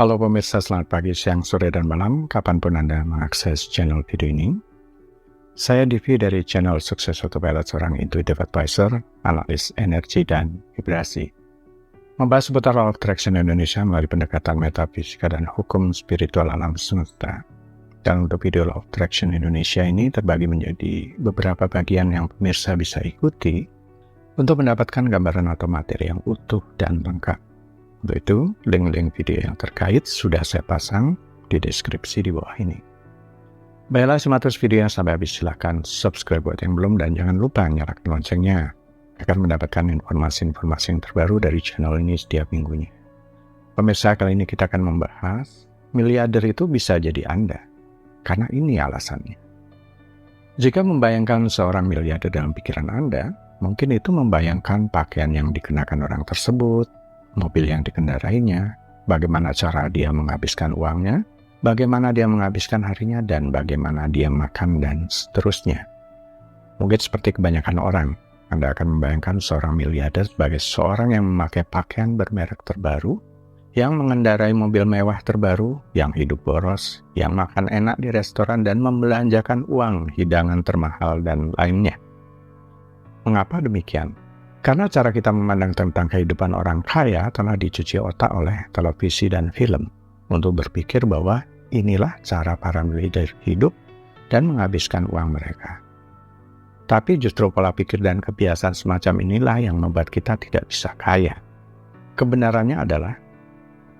Halo pemirsa, selamat pagi, siang, sore, dan malam, kapanpun Anda mengakses channel video ini. Saya Divi dari channel Sukses Autopilot, seorang intuitive advisor, analis energi, dan vibrasi. Membahas seputar Law of Attraction Indonesia melalui pendekatan metafisika dan hukum spiritual alam semesta. Dan untuk video Law of Attraction Indonesia ini terbagi menjadi beberapa bagian yang pemirsa bisa ikuti untuk mendapatkan gambaran atau materi yang utuh dan lengkap. Untuk itu, link-link video yang terkait sudah saya pasang di deskripsi di bawah ini. Baiklah, simak terus videonya sampai habis. Silahkan subscribe buat yang belum dan jangan lupa nyalakan loncengnya agar mendapatkan informasi-informasi yang terbaru dari channel ini setiap minggunya. Pemirsa, kali ini kita akan membahas miliarder itu bisa jadi Anda, karena ini alasannya. Jika membayangkan seorang miliarder dalam pikiran Anda, mungkin itu membayangkan pakaian yang dikenakan orang tersebut, mobil yang dikendarainya, bagaimana cara dia menghabiskan uangnya, bagaimana dia menghabiskan harinya, dan bagaimana dia makan, dan seterusnya. Mungkin seperti kebanyakan orang, Anda akan membayangkan seorang miliarder sebagai seorang yang memakai pakaian bermerek terbaru, yang mengendarai mobil mewah terbaru, yang hidup boros, yang makan enak di restoran, dan membelanjakan uang, hidangan termahal, dan lainnya. Mengapa demikian? Karena cara kita memandang tentang kehidupan orang kaya telah dicuci otak oleh televisi dan film untuk berpikir bahwa inilah cara para miliarder hidup dan menghabiskan uang mereka. Tapi justru pola pikir dan kebiasaan semacam inilah yang membuat kita tidak bisa kaya. Kebenarannya adalah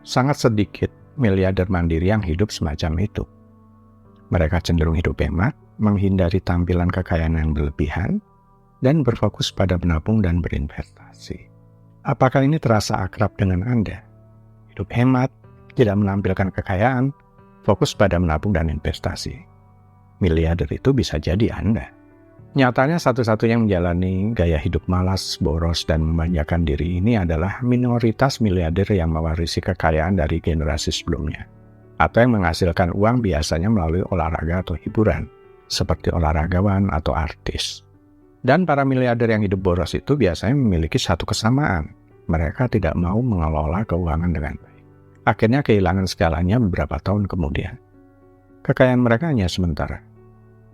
sangat sedikit miliarder mandiri yang hidup semacam itu. Mereka cenderung hidup hemat, menghindari tampilan kekayaan yang berlebihan, dan berfokus pada menabung dan berinvestasi. Apakah ini terasa akrab dengan Anda? Hidup hemat, tidak menampilkan kekayaan, fokus pada menabung dan investasi. Miliarder itu bisa jadi Anda. Nyatanya satu-satunya yang menjalani gaya hidup malas, boros, dan memanjakan diri ini adalah minoritas miliarder yang mewarisi kekayaan dari generasi sebelumnya, atau yang menghasilkan uang biasanya melalui olahraga atau hiburan, seperti olahragawan atau artis. Dan para miliarder yang hidup boros itu biasanya memiliki satu kesamaan. Mereka tidak mau mengelola keuangan dengan baik. Akhirnya kehilangan segalanya beberapa tahun kemudian. Kekayaan mereka hanya sementara.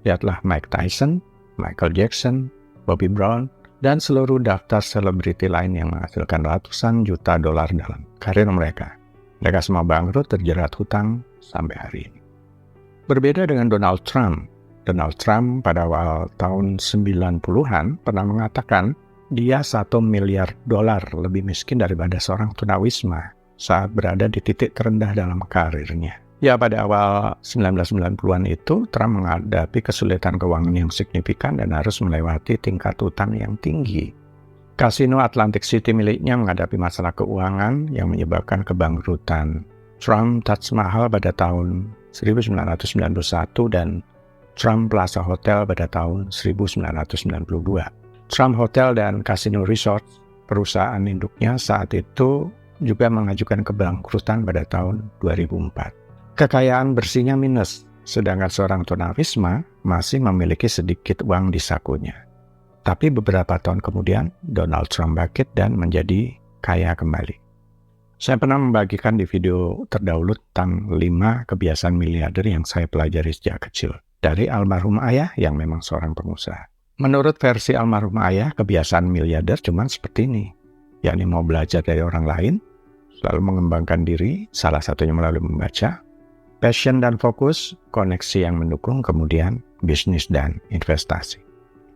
Lihatlah Mike Tyson, Michael Jackson, Bobby Brown, dan seluruh daftar selebriti lain yang menghasilkan ratusan juta dolar dalam karir mereka. Mereka semua bangkrut terjerat hutang sampai hari ini. Berbeda dengan Donald Trump. Donald Trump pada awal tahun 90-an pernah mengatakan dia $1 miliar lebih miskin daripada seorang tunawisma saat berada di titik terendah dalam karirnya. Ya, pada awal 1990-an itu Trump menghadapi kesulitan keuangan yang signifikan dan harus melewati tingkat hutang yang tinggi. Kasino Atlantic City miliknya menghadapi masalah keuangan yang menyebabkan kebangkrutan. Trump Taj Mahal pada tahun 1991 dan Trump Plaza Hotel pada tahun 1992. Trump Hotel dan Casino Resort, perusahaan induknya saat itu juga mengajukan kebangkrutan pada tahun 2004. Kekayaan bersihnya minus, sedangkan seorang tunawisma masih memiliki sedikit uang di sakunya. Tapi beberapa tahun kemudian, Donald Trump bangkit dan menjadi kaya kembali. Saya pernah membagikan di video terdahulu tentang 5 kebiasaan miliarder yang saya pelajari sejak kecil dari almarhum ayah yang memang seorang pengusaha. Menurut versi almarhum ayah, kebiasaan miliarder cuma seperti ini, yakni mau belajar dari orang lain, selalu mengembangkan diri, salah satunya melalui membaca, passion dan fokus, koneksi yang mendukung, kemudian bisnis dan investasi.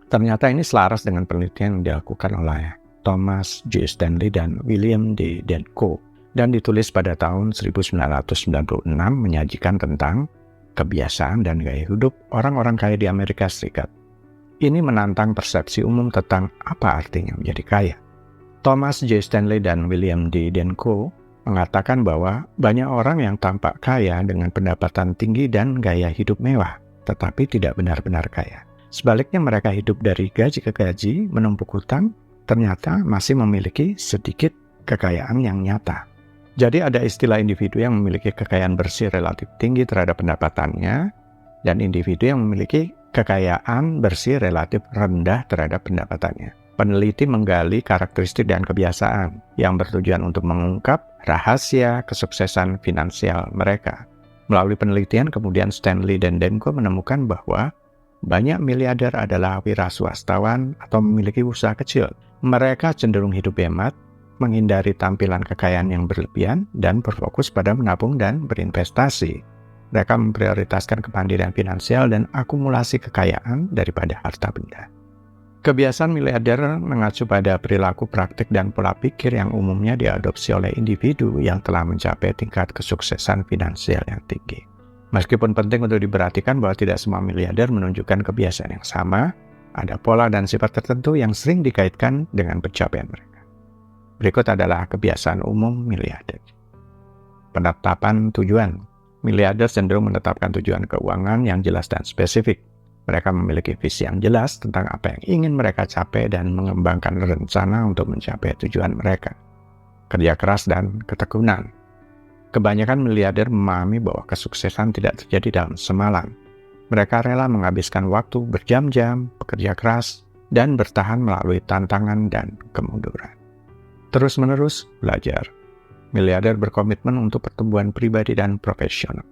Ternyata ini selaras dengan penelitian yang dilakukan oleh Thomas J. Stanley dan William D. Denko, dan ditulis pada tahun 1996 menyajikan tentang kebiasaan dan gaya hidup orang-orang kaya di Amerika Serikat. Ini menantang persepsi umum tentang apa artinya menjadi kaya. Thomas J. Stanley dan William D. Denko mengatakan bahwa banyak orang yang tampak kaya dengan pendapatan tinggi dan gaya hidup mewah, tetapi tidak benar-benar kaya. Sebaliknya mereka hidup dari gaji ke gaji, menumpuk hutang, ternyata masih memiliki sedikit kekayaan yang nyata. Jadi ada istilah individu yang memiliki kekayaan bersih relatif tinggi terhadap pendapatannya, dan individu yang memiliki kekayaan bersih relatif rendah terhadap pendapatannya. Peneliti menggali karakteristik dan kebiasaan yang bertujuan untuk mengungkap rahasia kesuksesan finansial mereka. Melalui penelitian, kemudian Stanley dan Demko menemukan bahwa banyak miliarder adalah wiraswastawan atau memiliki usaha kecil. Mereka cenderung hidup hemat, menghindari tampilan kekayaan yang berlebihan, dan berfokus pada menabung dan berinvestasi. Mereka memprioritaskan kemandirian finansial dan akumulasi kekayaan daripada harta benda. Kebiasaan miliarder mengacu pada perilaku praktik dan pola pikir yang umumnya diadopsi oleh individu yang telah mencapai tingkat kesuksesan finansial yang tinggi. Meskipun penting untuk diperhatikan bahwa tidak semua miliarder menunjukkan kebiasaan yang sama, ada pola dan sifat tertentu yang sering dikaitkan dengan pencapaian mereka. Berikut adalah kebiasaan umum miliarder. Penetapan tujuan. Miliarder cenderung menetapkan tujuan keuangan yang jelas dan spesifik. Mereka memiliki visi yang jelas tentang apa yang ingin mereka capai dan mengembangkan rencana untuk mencapai tujuan mereka. Kerja keras dan ketekunan. Kebanyakan miliarder memahami bahwa kesuksesan tidak terjadi dalam semalam. Mereka rela menghabiskan waktu berjam-jam, bekerja keras, dan bertahan melalui tantangan dan kemunduran. Terus-menerus belajar. Miliarder berkomitmen untuk pertumbuhan pribadi dan profesional.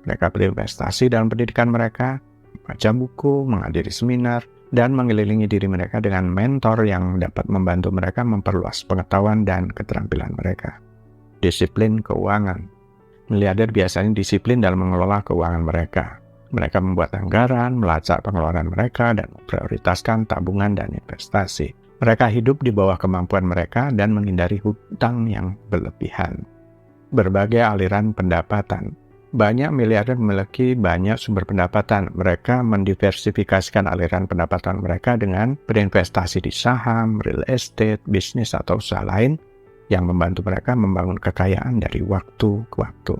Mereka berinvestasi dalam pendidikan mereka, membaca buku, menghadiri seminar, dan mengelilingi diri mereka dengan mentor yang dapat membantu mereka memperluas pengetahuan dan keterampilan mereka. Disiplin keuangan. Miliarder biasanya disiplin dalam mengelola keuangan mereka. Mereka membuat anggaran, melacak pengeluaran mereka, dan memprioritaskan tabungan dan investasi. Mereka hidup di bawah kemampuan mereka dan menghindari hutang yang berlebihan. Berbagai aliran pendapatan. Banyak miliarder memiliki banyak sumber pendapatan. Mereka mendiversifikasikan aliran pendapatan mereka dengan berinvestasi di saham, real estate, bisnis, atau usaha lain yang membantu mereka membangun kekayaan dari waktu ke waktu.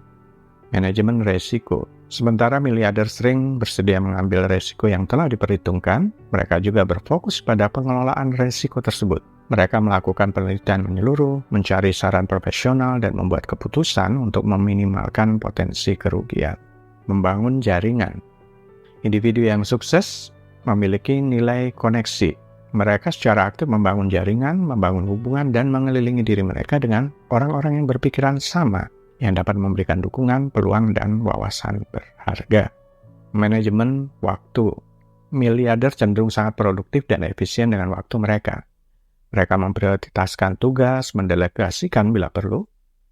Manajemen resiko. Sementara miliarder sering bersedia mengambil resiko yang telah diperhitungkan, mereka juga berfokus pada pengelolaan resiko tersebut. Mereka melakukan penelitian menyeluruh, mencari saran profesional, dan membuat keputusan untuk meminimalkan potensi kerugian. Membangun jaringan. Individu yang sukses memiliki nilai koneksi. Mereka secara aktif membangun jaringan, membangun hubungan, dan mengelilingi diri mereka dengan orang-orang yang berpikiran sama, yang dapat memberikan dukungan, peluang, dan wawasan berharga. Manajemen waktu. Miliarder cenderung sangat produktif dan efisien dengan waktu mereka. Mereka memprioritaskan tugas, mendelegasikan bila perlu,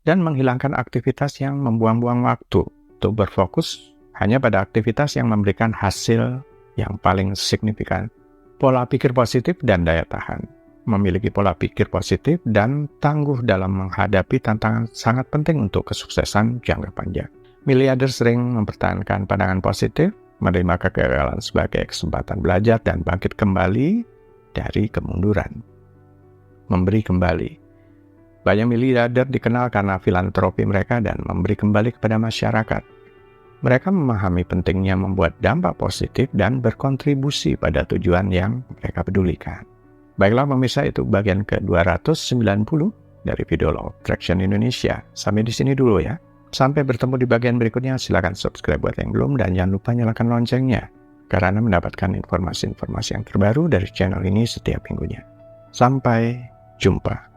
dan menghilangkan aktivitas yang membuang-buang waktu untuk berfokus hanya pada aktivitas yang memberikan hasil yang paling signifikan. Pola pikir positif dan daya tahan. Memiliki pola pikir positif dan tangguh dalam menghadapi tantangan sangat penting untuk kesuksesan jangka panjang. Miliarder sering mempertahankan pandangan positif, menerima kegagalan sebagai kesempatan belajar dan bangkit kembali dari kemunduran. Memberi kembali. Banyak miliarder dikenal karena filantropi mereka dan memberi kembali kepada masyarakat. Mereka memahami pentingnya membuat dampak positif dan berkontribusi pada tujuan yang mereka pedulikan. Baiklah pemirsa, itu bagian ke-290 dari video Law of Attraction Indonesia. Sampai di sini dulu ya. Sampai bertemu di bagian berikutnya. Silakan subscribe buat yang belum dan jangan lupa nyalakan loncengnya karena mendapatkan informasi-informasi yang terbaru dari channel ini setiap minggunya. Sampai jumpa.